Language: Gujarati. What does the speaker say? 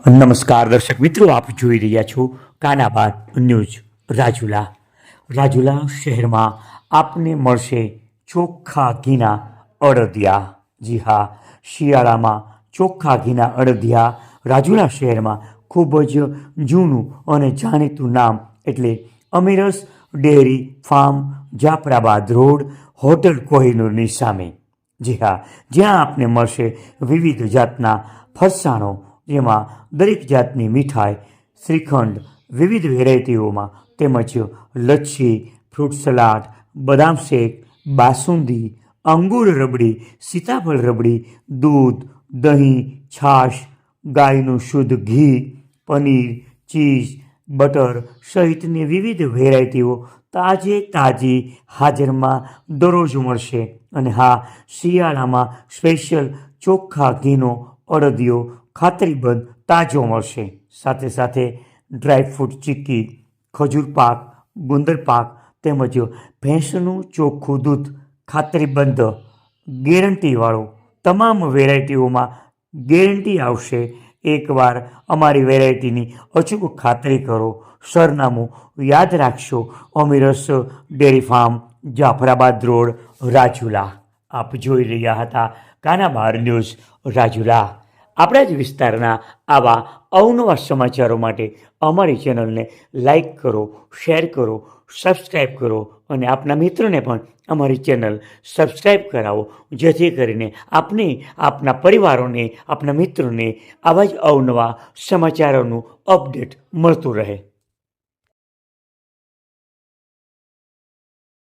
નમસ્કાર દર્શક મિત્રો, આપ જોઈ રહ્યા છો કાનાબાર ન્યૂઝ. રાજુલા શહેરમાં આપને મળશે ચોખ્ખા ઘીના અડદિયા. જી હા, શિયાળામાં ચોખ્ખા ઘીના અડદિયા રાજુલા શહેરમાં ખૂબ જ જૂનું અને જાણીતું નામ એટલે Amiras dairy farm, Jafrabad road, hotel કોહિનૂરની સામે. જી હા, જ્યાં આપને મળશે વિવિધ જાતના ફરસાણો, જેમાં દરેક જાતની મીઠાઈ, શ્રીખંડ, વિવિધ વેરાયટીઓમાં, તેમજ લચ્છી, ફ્રૂટ સલાડ, બદામ શેક, બાસુંદી, અંગુર રબડી, સીતાફળ રબડી, દૂધ, દહીં, છાશ, ગાયનું શુદ્ધ ઘી, પનીર, ચીઝ, બટર સહિતની વિવિધ વેરાયટીઓ તાજી હાજરમાં દરરોજ મળશે. અને હા, શિયાળામાં સ્પેશિયલ ચોખ્ખા ઘીનો અડદિયો ખાતરીબંધ તાજો મળશે. સાથે સાથે ડ્રાયફ્રૂટ ચીક્કી, ખજૂર પાક, ગુંદર પાક તેમજ ભેંસનું ચોખ્ખું દૂધ ખાતરીબંધ ગેરંટીવાળો તમામ વેરાયટીઓમાં ગેરંટી આવશે. એકવાર અમારી વેરાયટીની અચૂક ખાતરી કરો. સરનામું યાદ રાખશો: Amiras dairy farm, Jafrabad road, Rajula. આપ જોઈ રહ્યા હતા કાનાબાર ન્યૂઝ રાજુલા. આપણા જ વિસ્તારના આવા અવનવા સમાચારો માટે અમારી ચેનલને લાઈક કરો, શેર કરો, સબસ્ક્રાઈબ કરો અને આપના મિત્રોને પણ અમારી ચેનલ સબસ્ક્રાઈબ કરાવો, જેથી કરીને આપને, આપના પરિવારોને, આપના મિત્રોને આવા જ અવનવા સમાચારોનું અપડેટ મળતું રહે.